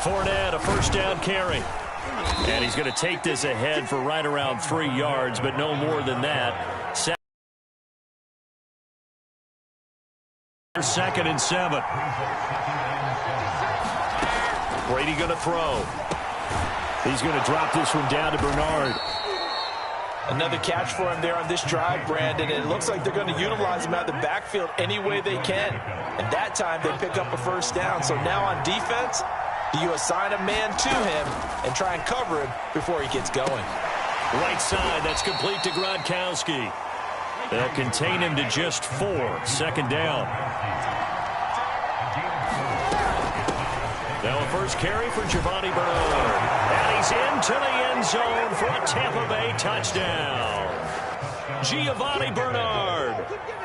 Fournette, a first down carry. And he's going to take this ahead for right around 3 yards, but no more than that. Second and 7. Brady going to throw. He's going to drop this one down to Bernard. Another catch for him there on this drive, Brandon. And it looks like they're going to utilize him out of the backfield any way they can. And that time they pick up a first down. So now on defense, do you assign a man to him and try and cover him before he gets going? Right side, that's complete to Gronkowski. They'll contain him to just 4. Second down. Now a first carry for Giovanni Bernard. And he's into the end zone for a Tampa Bay touchdown. Giovanni Bernard,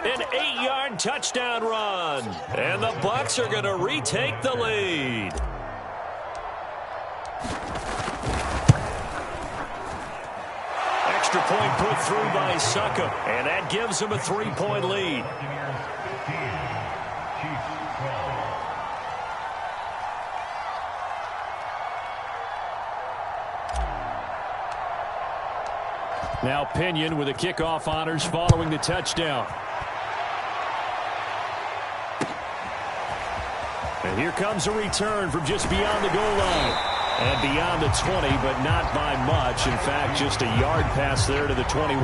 an 8-yard touchdown run. And the Bucs are going to retake the lead. Extra point put through by Suckup, and that gives him a 3-point lead. Now Pinion with the kickoff honors following the touchdown. And here comes a return from just beyond the goal line. And beyond the 20, but not by much. In fact, just a yard pass there to the 21.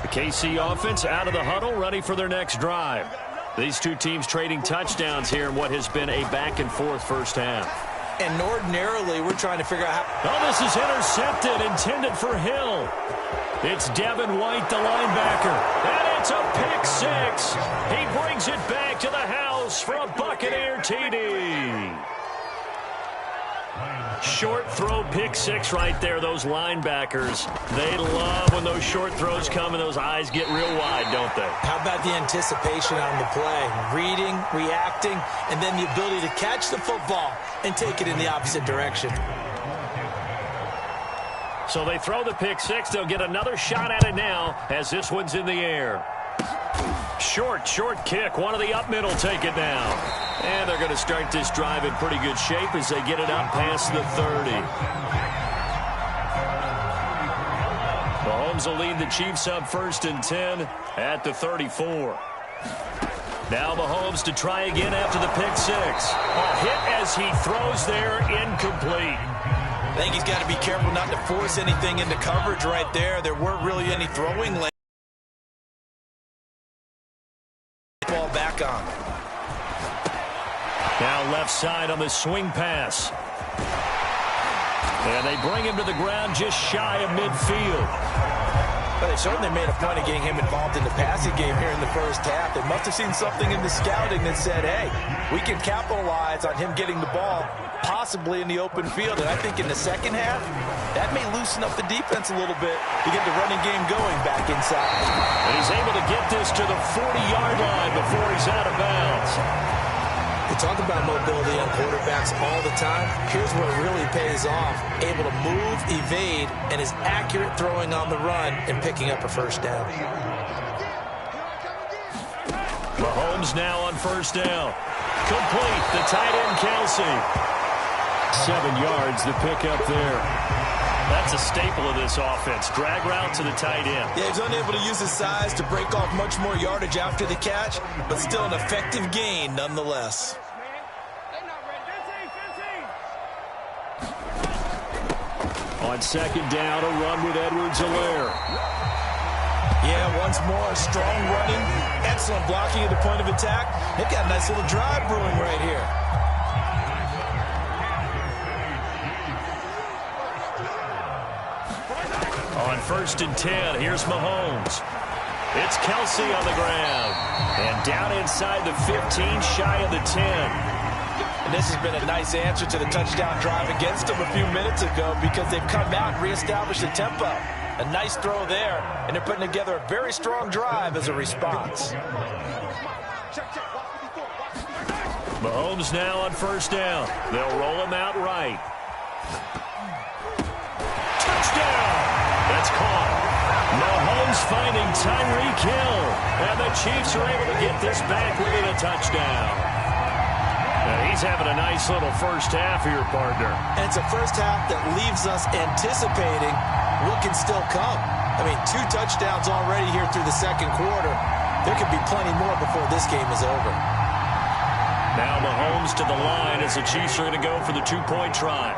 The KC offense out of the huddle, ready for their next drive. These two teams trading touchdowns here in what has been a back-and-forth first half. And ordinarily, we're trying to figure out how... Oh, this is intercepted, intended for Hill. It's Devin White, the linebacker. And it's a pick 6. He brings it back to the house for a Buccaneer TD. Short throw pick 6 right there. Those linebackers, they love when those short throws come and those eyes get real wide, don't they? How about the anticipation on the play? Reading, reacting, and then the ability to catch the football and take it in the opposite direction. So they throw the pick 6. They'll get another shot at it now as this one's in the air. Short kick. One of the up middle take it now. And they're going to start this drive in pretty good shape as they get it up past the 30. Mahomes will lead the Chiefs up 1st and 10 at the 34. Now Mahomes to try again after the pick 6. A hit as he throws there, incomplete. I think he's got to be careful not to force anything into coverage right there. There weren't really any throwing lanes. Ball back on. Now left side on the swing pass. And they bring him to the ground just shy of midfield. But they certainly made a point of getting him involved in the passing game here in the first half. They must have seen something in the scouting that said, hey, we can capitalize on him getting the ball possibly in the open field. And I think in the second half, that may loosen up the defense a little bit to get the running game going back inside. And he's able to get this to the 40-yard line before he's out of bounds. We talk about mobility on quarterbacks all the time. Here's where it really pays off. Able to move, evade, and is accurate throwing on the run and picking up a first down. Mahomes now on first down. Complete. The tight end, Kelsey. 7 yards, the pickup there. That's a staple of this offense. Drag route to the tight end. Yeah, he's unable to use his size to break off much more yardage after the catch, but still an effective gain nonetheless. On second down, a run with Edwards-Helaire. Yeah, once more, strong running, excellent blocking at the point of attack. They've got a nice little drive brewing right here. On 1st and 10, here's Mahomes. It's Kelsey on the ground. And down inside the 15, shy of the 10. And this has been a nice answer to the touchdown drive against them a few minutes ago because they've come out and reestablished the tempo. A nice throw there, and they're putting together a very strong drive as a response. Mahomes now on first down. They'll roll him out right. Touchdown! That's caught. finding Tyreek Hill. And the Chiefs are able to get this back within a touchdown. And he's having a nice little first half here, partner. And it's a first half that leaves us anticipating what can still come. I mean, 2 touchdowns already here through the second quarter. There could be plenty more before this game is over. Now Mahomes to the line as the Chiefs are going to go for the 2-point try.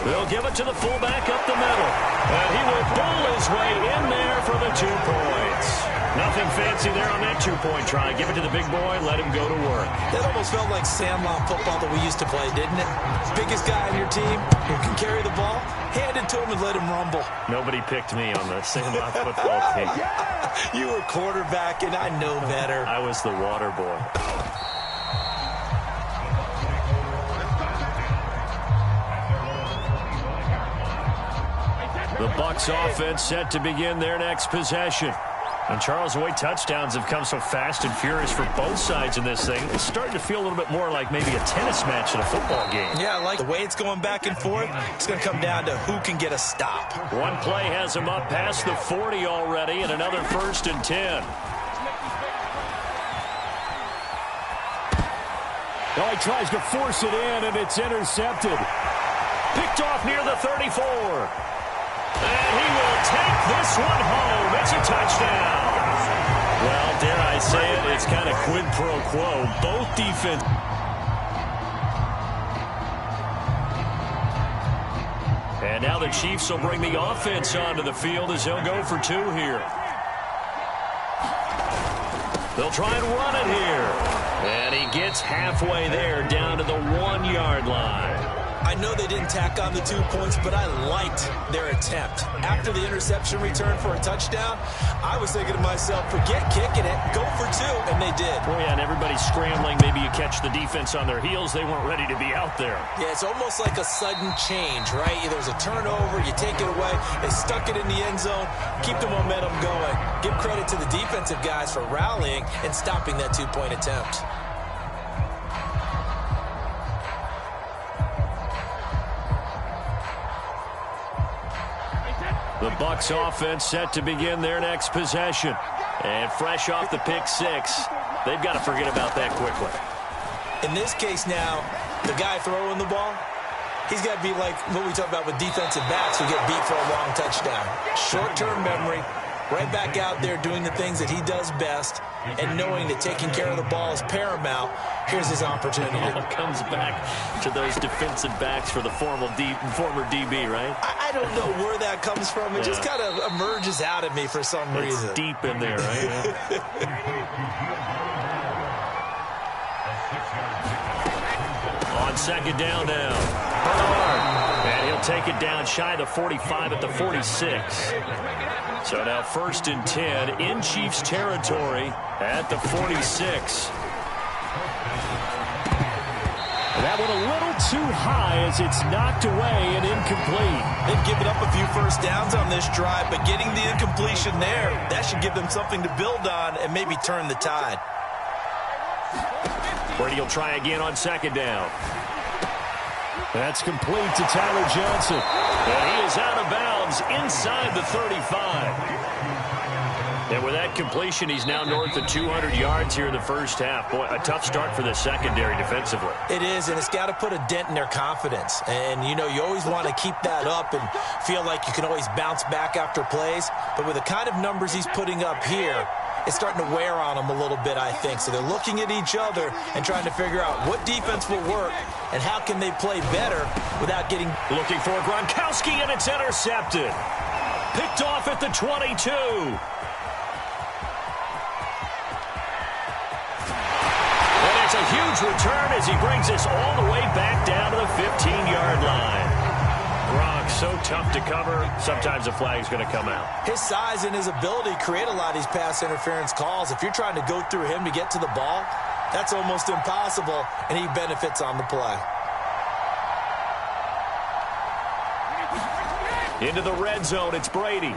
They'll give it to the fullback up the middle. And he will pull his way in there for the 2 points. Nothing fancy there on that 2-point try. Give it to the big boy, let him go to work. That almost felt like Sandlot football that we used to play, didn't it? Biggest guy on your team who can carry the ball, hand it to him and let him rumble. Nobody picked me on the Sandlot football team. You were quarterback, and I know better. I was the water boy. The Bucs offense set to begin their next possession. And Charles, the way touchdowns have come so fast and furious for both sides in this thing, it's starting to feel a little bit more like maybe a tennis match in a football game. Yeah, I like the way it's going back and forth. It's going to come down to who can get a stop. One play has him up past the 40 already, and another 1st and 10. Oh, he tries to force it in, and it's intercepted. Picked off near the 34. And he will take this one home. It's a touchdown. Well, dare I say it, it's kind of quid pro quo. Both defense. And now the Chiefs will bring the offense onto the field as they'll go for 2 here. They'll try and run it here. And he gets halfway there down to the 1-yard line. I know they didn't tack on the 2 points, but I liked their attempt. After the interception return for a touchdown, I was thinking to myself, forget kicking it, go for 2, and they did. Oh, yeah, and everybody's scrambling. Maybe you catch the defense on their heels. They weren't ready to be out there. Yeah, it's almost like a sudden change, right? There's a turnover, you take it away, they stuck it in the end zone, keep the momentum going. Give credit to the defensive guys for rallying and stopping that 2-point attempt. The Bucs offense set to begin their next possession. And fresh off the pick 6, they've got to forget about that quickly. In this case now, the guy throwing the ball, he's got to be like what we talk about with defensive backs who get beat for a long touchdown. Short-term memory, right back out there doing the things that he does best, and knowing that taking care of the ball is paramount. Here's his opportunity. It all comes back to those defensive backs for the former DB, right? I don't know where that comes from. It just kind of emerges out of me for some reason. It's deep in there, right? On 2nd down now. Bernard. And he'll take it down shy of the 45 at the 46. So now 1st and 10 in Chiefs territory at the 46. That one a little too high as it's knocked away and incomplete. They've given up a few first downs on this drive, but getting the incompletion there, that should give them something to build on and maybe turn the tide. Brady will try again on 2nd down. That's complete to Tyler Johnson. And he is out of bounds inside the 35. And with that completion, he's now north of 200 yards here in the first half. Boy, a tough start for the secondary defensively. It is, and it's got to put a dent in their confidence. And, you know, you always want to keep that up and feel like you can always bounce back after plays. But with the kind of numbers he's putting up here, it's starting to wear on them a little bit, I think. So they're looking at each other and trying to figure out what defense will work and how can they play better without getting... Looking for Gronkowski, and it's intercepted. Picked off at the 22. It's a huge return as he brings this all the way back down to the 15-yard line. Gronk, so tough to cover. Sometimes the flag's going to come out. His size and his ability create a lot of these pass interference calls. If you're trying to go through him to get to the ball, that's almost impossible, and he benefits on the play. Into the red zone, it's Brady.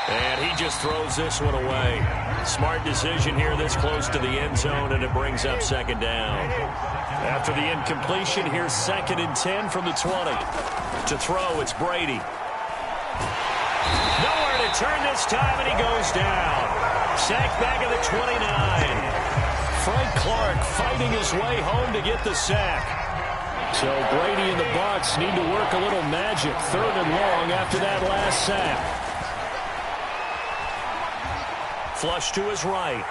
And he just throws this one away. Smart decision here this close to the end zone, and it brings up second down. After the incompletion, here's 2nd and 10 from the 20. To throw, it's Brady. Nowhere to turn this time, and he goes down. Sacked back at the 29. Frank Clark fighting his way home to get the sack. So Brady and the Bucs need to work a little magic. 3rd and long after that last sack. Flush to his right.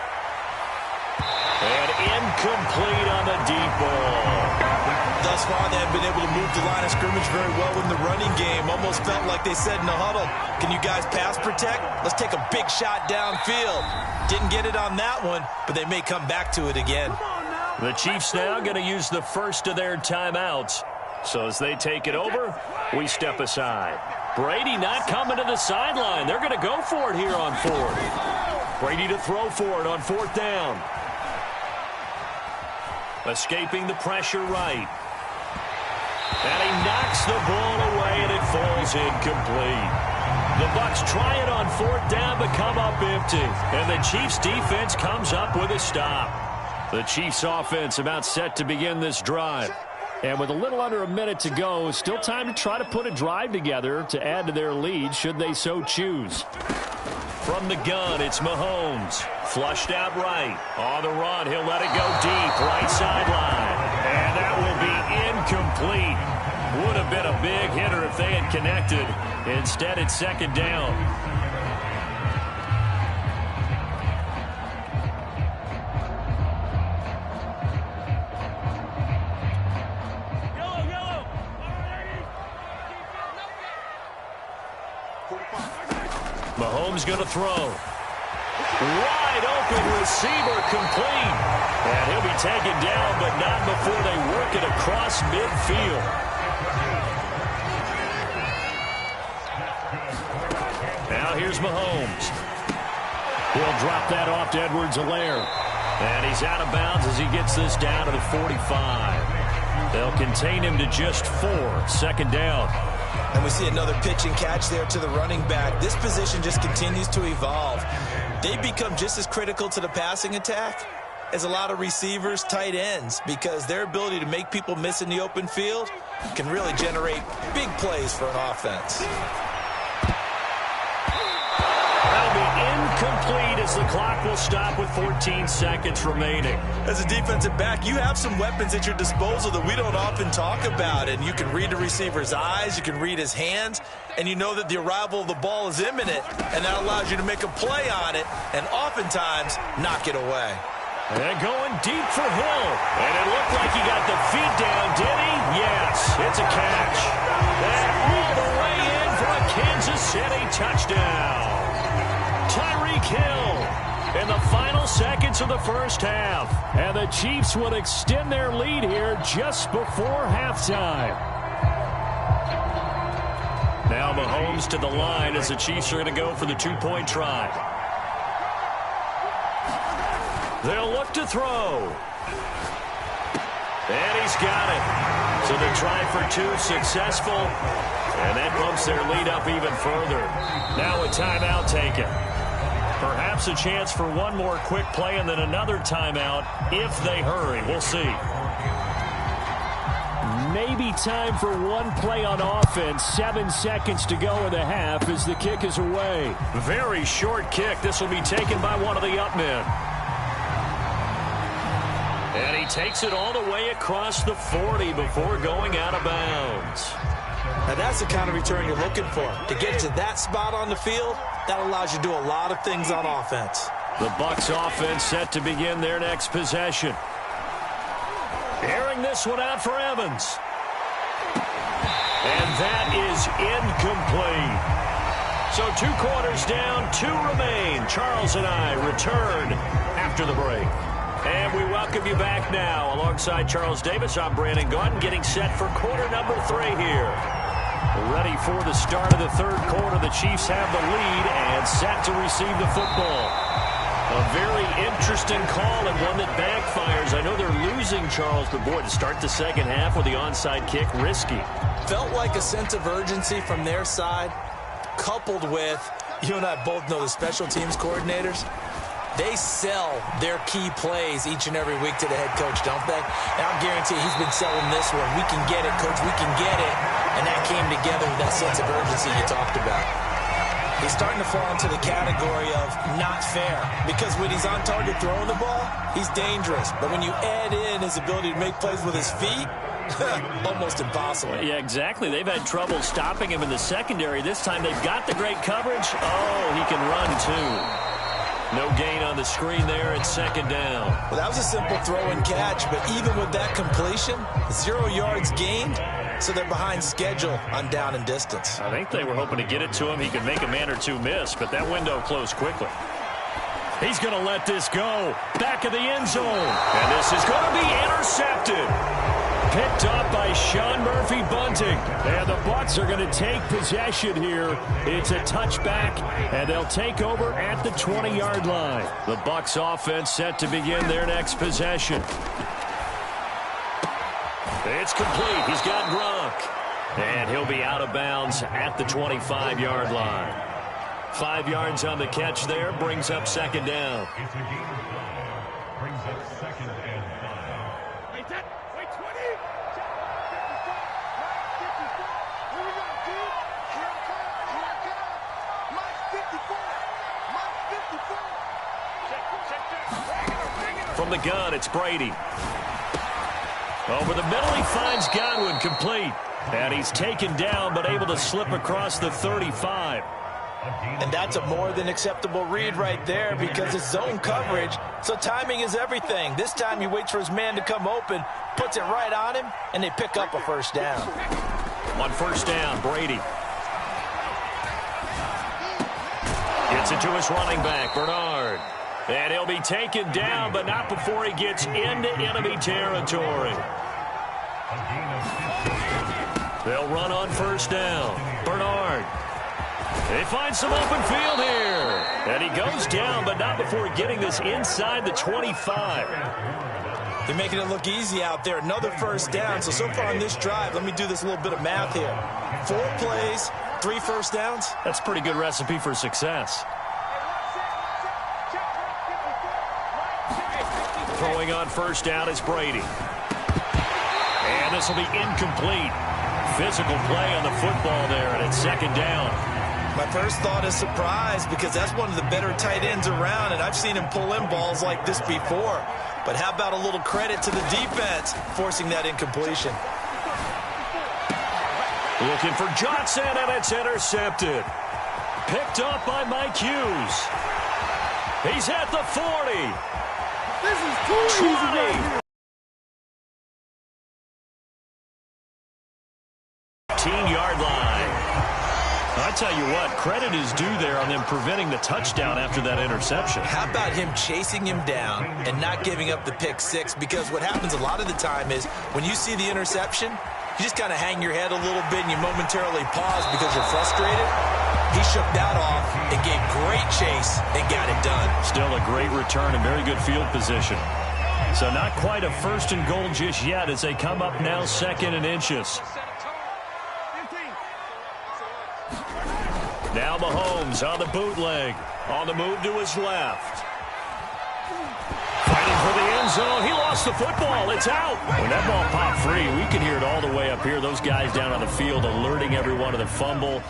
And incomplete on the deep ball. Thus far, they have been able to move the line of scrimmage very well in the running game. Almost felt like they said in the huddle, can you guys pass protect? Let's take a big shot downfield. Didn't get it on that one, but they may come back to it again. The Chiefs now going to use the first of their timeouts. So as they take it over, we step aside. Brady not coming to the sideline. They're going to go for it here on 4th. Brady to throw for it on 4th down. Escaping the pressure right. And he knocks the ball away, and it falls incomplete. The Bucs try it on 4th down, but come up empty. And the Chiefs' defense comes up with a stop. The Chiefs' offense about set to begin this drive. And with a little under a minute to go, still time to try to put a drive together to add to their lead should they so choose. From the gun, it's Mahomes. Flushed out right. On the run, he'll let it go deep. Right sideline. And that will be incomplete. Would have been a big hitter if they had connected. Instead, it's 2nd down. Mahomes going to throw. Wide open receiver complete. And he'll be taken down, but not before they work it across midfield. Now here's Mahomes. He'll drop that off to Edwards-Helaire. And he's out of bounds as he gets this down to the 45. They'll contain him to just 4. 2nd down. And we see another pitch and catch there to the running back. This position just continues to evolve. They become just as critical to the passing attack as a lot of receivers, tight ends, because their ability to make people miss in the open field can really generate big plays for an offense. That'll be incomplete as the clock will stop with 14 seconds remaining. As a defensive back, you have some weapons at your disposal that we don't often talk about. And you can read the receiver's eyes, you can read his hands, and you know that the arrival of the ball is imminent, and that allows you to make a play on it and oftentimes knock it away. And going deep for Hill. And it looked like he got the feet down, did he? Yes, it's a catch. And all the way in for a Kansas City touchdown. Tyreek Hill in the final seconds of the first half. And the Chiefs would extend their lead here just before halftime. Now Mahomes to the line as the Chiefs are going to go for the 2-point try. They'll look to throw. And he's got it. So the try for 2 successful. And that bumps their lead up even further. Now a timeout taken. Perhaps a chance for one more quick play and then another timeout if they hurry. We'll see. Maybe time for one play on offense. 7 seconds to go in the half as the kick is away. Very short kick. This will be taken by one of the up men. And he takes it all the way across the 40 before going out of bounds. Now that's the kind of return you're looking for. To get to that spot on the field, that allows you to do a lot of things on offense. The Bucs offense set to begin their next possession. Airing this one out for Evans. And that is incomplete. So 2 quarters down, 2 remain. Charles and I return after the break. And we welcome you back now. Alongside Charles Davis, I'm Brandon Gaudin, getting set for quarter number 3 here. Ready for the start of the 3rd quarter. The Chiefs have the lead and set to receive the football. A very interesting call and one that backfires. I know they're losing, Charles, but boy, to start the 2nd half with the onside kick, risky. Felt like a sense of urgency from their side, coupled with, You and I both know the special teams coordinators. They sell their key plays each and every week to the head coach, don't they? And I'll guarantee he's been selling this one. We can get it, coach. We can get it. And that came together with that sense of urgency you talked about. He's starting to fall into the category of not fair, because when he's on target throwing the ball, he's dangerous. But when you add in his ability to make plays with his feet, almost impossible. Yeah, exactly. They've had trouble stopping him in the secondary. This time they've got the great coverage. Oh, he can run too. No gain on the screen there. It's second down. Well, that was a simple throw and catch, but even with that completion, 0 yards gained, so they're behind schedule on down and distance. I think they were hoping to get it to him. He could make a man or two miss, but that window closed quickly. He's going to let this go. Back of the end zone. And this is going to be intercepted. Picked up by Sean Murphy Bunting. And the Bucs are going to take possession here. It's a touchback, and they'll take over at the 20-yard line. The Bucs offense set to begin their next possession. It's complete. He's got Gronk. And he'll be out of bounds at the 25-yard line. 5 yards on the catch there. Brings up second down. From the gun, it's Brady. Over the middle, he finds Godwin, complete. And he's taken down, but able to slip across the 35. And that's a more than acceptable read right there, because it's zone coverage, so timing is everything. This time he waits for his man to come open, puts it right on him, and they pick up a first down. On first down, Brady gets it to his running back, Bernard. And he'll be taken down, but not before he gets into enemy territory. They'll run on first down. Bernard. They find some open field here. And he goes down, but not before getting this inside the 25. They're making it look easy out there. Another first down. So far on this drive, let me do this little bit of math here. 4 plays, 3 first downs. That's a pretty good recipe for success. Throwing on first down is Brady. And this will be incomplete. Physical play on the football there, and it's second down. My first thought is surprise, because that's one of the better tight ends around, and I've seen him pull in balls like this before. But how about a little credit to the defense forcing that incompletion? Looking for Johnson, and it's intercepted. Picked up by Mike Hughes. He's at the 40. This is too easy right here. 15-yard line. I tell you what, credit is due there on them preventing the touchdown after that interception. How about him chasing him down and not giving up the pick six? Because what happens a lot of the time is when you see the interception, you just kind of hang your head a little bit and you momentarily pause because you're frustrated. He shook that off and gave great chase and got it done. Still a great return and very good field position. So not quite a first and goal just yet as they come up now second and inches. Now Mahomes on the bootleg. On the move to his left. Fighting for the end zone. He lost the football. It's out. When that ball popped free, we can hear it all the way up here. Those guys down on the field alerting everyone of the fumble.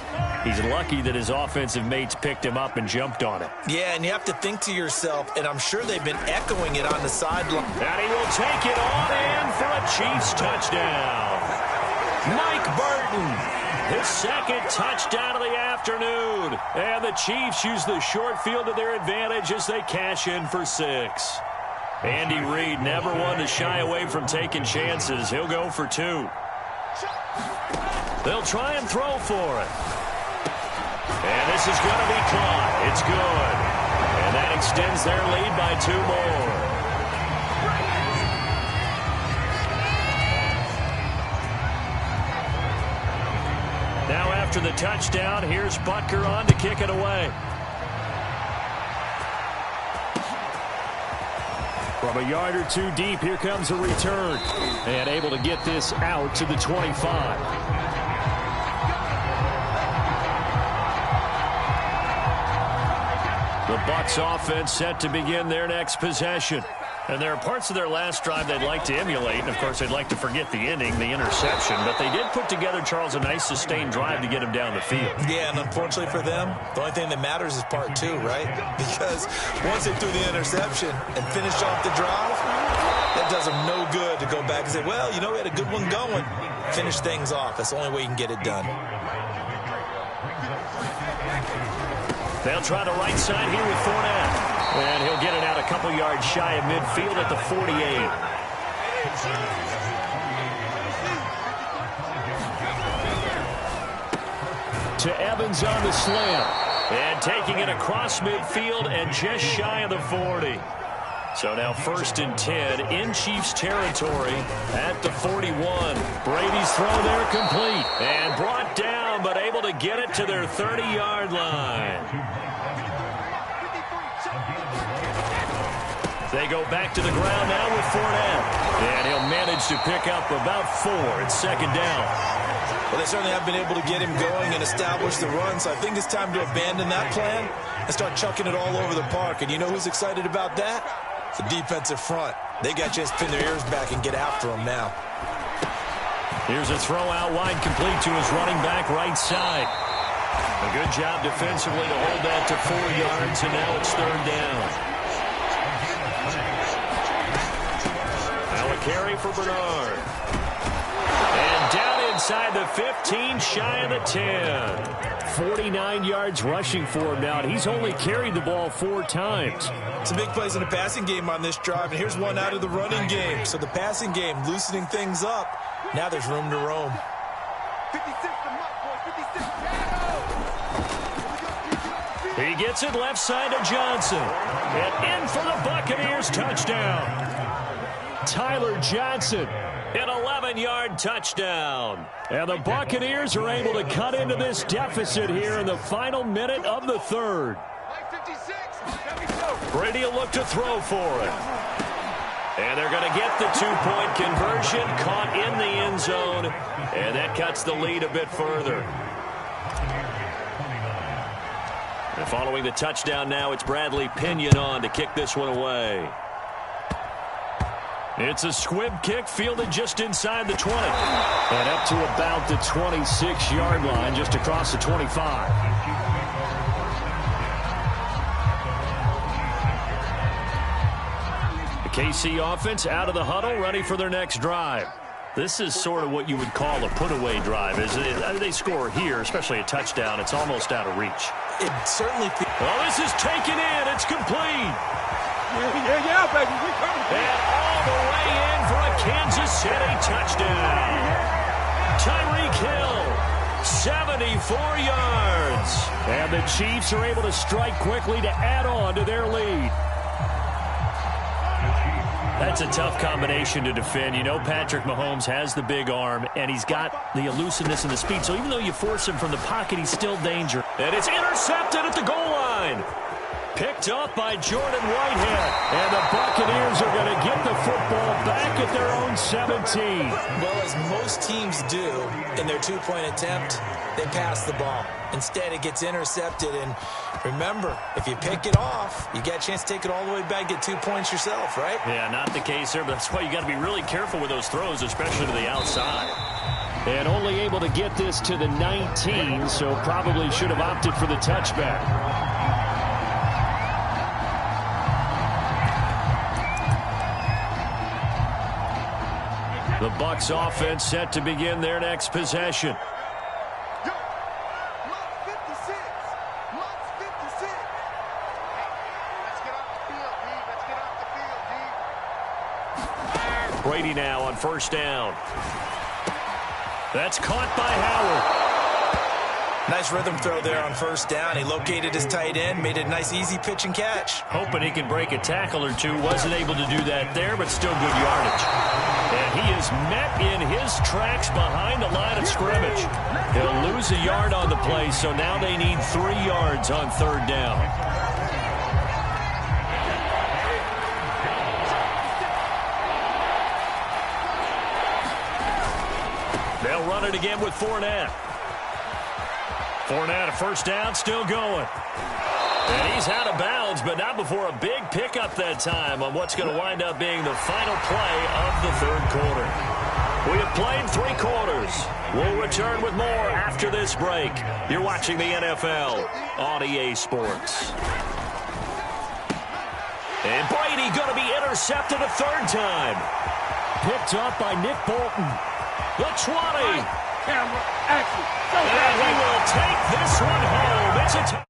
He's lucky that his offensive mates picked him up and jumped on it. Yeah, and you have to think to yourself, and I'm sure they've been echoing it on the sideline. And he will take it on in for a Chiefs touchdown. Mike Burton. His second touchdown of the afternoon. And the Chiefs use the short field to their advantage as they cash in for 6. Andy Reid never one to shy away from taking chances. He'll go for 2. They'll try and throw for it. And this is going to be caught. It's good. And that extends their lead by 2 more. Now after the touchdown, here's Butker on to kick it away. From a yard or 2 deep, here comes a return. And able to get this out to the 25. The Bucs offense set to begin their next possession. And there are parts of their last drive they'd like to emulate. And, of course, they'd like to forget the ending, the interception. But they did put together, Charles, a nice sustained drive to get him down the field. Yeah, and unfortunately for them, the only thing that matters is part two, right? Because once they threw the interception and finished off the drive, that does them no good to go back and say, well, you know, we had a good one going. Finish things off. That's the only way you can get it done. They'll try the right side here with Fournette. And he'll get it out a couple yards shy of midfield at the 48. To Evans on the slant. And taking it across midfield and just shy of the 40. So now 1st and 10 in Chiefs territory at the 41. Brady's throw there complete. And brought down, but able to get it to their 30-yard line. They go back to the ground now with Fournette. And he'll manage to pick up about 4. It's 2nd down. Well, they certainly have been able to get him going and establish the run, so I think it's time to abandon that plan and start chucking it all over the park. And you know who's excited about that? The defensive front. They got to just pin their ears back and get after him now. Here's a throw out wide, complete to his running back right side. A good job defensively to hold that to 4 yards, and now it's 3rd down. Carry for Bernard. And down inside the 15, shy of the 10. 49 yards rushing for him now, and he's only carried the ball 4 times. Some big plays in the passing game on this drive, and here's one out of the running game. So the passing game loosening things up. Now there's room to roam. 56 He gets it left side to Johnson. And in for the Buccaneers touchdown. Tyler Johnson, an 11-yard touchdown. And the Buccaneers are able to cut into this deficit here in the final minute of the 3rd. Brady will look to throw for it. And they're going to get the 2-point conversion, caught in the end zone, and that cuts the lead a bit further. And following the touchdown now, it's Bradley Pinion on to kick this one away. It's a squib kick fielded just inside the 20. And up to about the 26-yard line, just across the 25. The KC offense out of the huddle, ready for their next drive. This is sort of what you would call a put-away drive. They score here, especially a touchdown. It's almost out of reach. It certainly... Well, this is taken in. It's complete. Yeah, baby. We coming. And all the way in for a Kansas City touchdown. Tyreek Hill, 74 yards. And the Chiefs are able to strike quickly to add on to their lead. That's a tough combination to defend. You know Patrick Mahomes has the big arm, and he's got the elusiveness and the speed. So even though you force him from the pocket, he's still danger. And it's intercepted at the goal line. Picked up by Jordan Whitehead. And the Buccaneers are going to get the football back at their own 17. Well, as most teams do in their 2-point attempt, they pass the ball. Instead, it gets intercepted. And remember, if you pick it off, you get a chance to take it all the way back, get 2 points yourself, right? Yeah, not the case here, but that's why you got to be really careful with those throws, especially to the outside. And only able to get this to the 19, so probably should have opted for the touchback. The Bucs offense set to begin their next possession. Brady now on 1st down. That's caught by Howard. Nice rhythm throw there on 1st down. He located his tight end, made it a nice easy pitch and catch. Hoping he can break a tackle or two. Wasn't able to do that there, but still good yardage. And he is met in his tracks behind the line of scrimmage. He'll lose a yard on the play, so now they need 3 yards on 3rd down. They'll run it again with Fournette. Fournette, a 1st down, still going. And he's out of bounds, but not before a big pickup that time on what's going to wind up being the final play of the third quarter. We have played 3 quarters. We'll return with more after this break. You're watching the NFL on EA Sports. And Brady going to be intercepted a third time. Picked up by Nick Bolton. The 20. Camera, action. And he will take this one home. It's a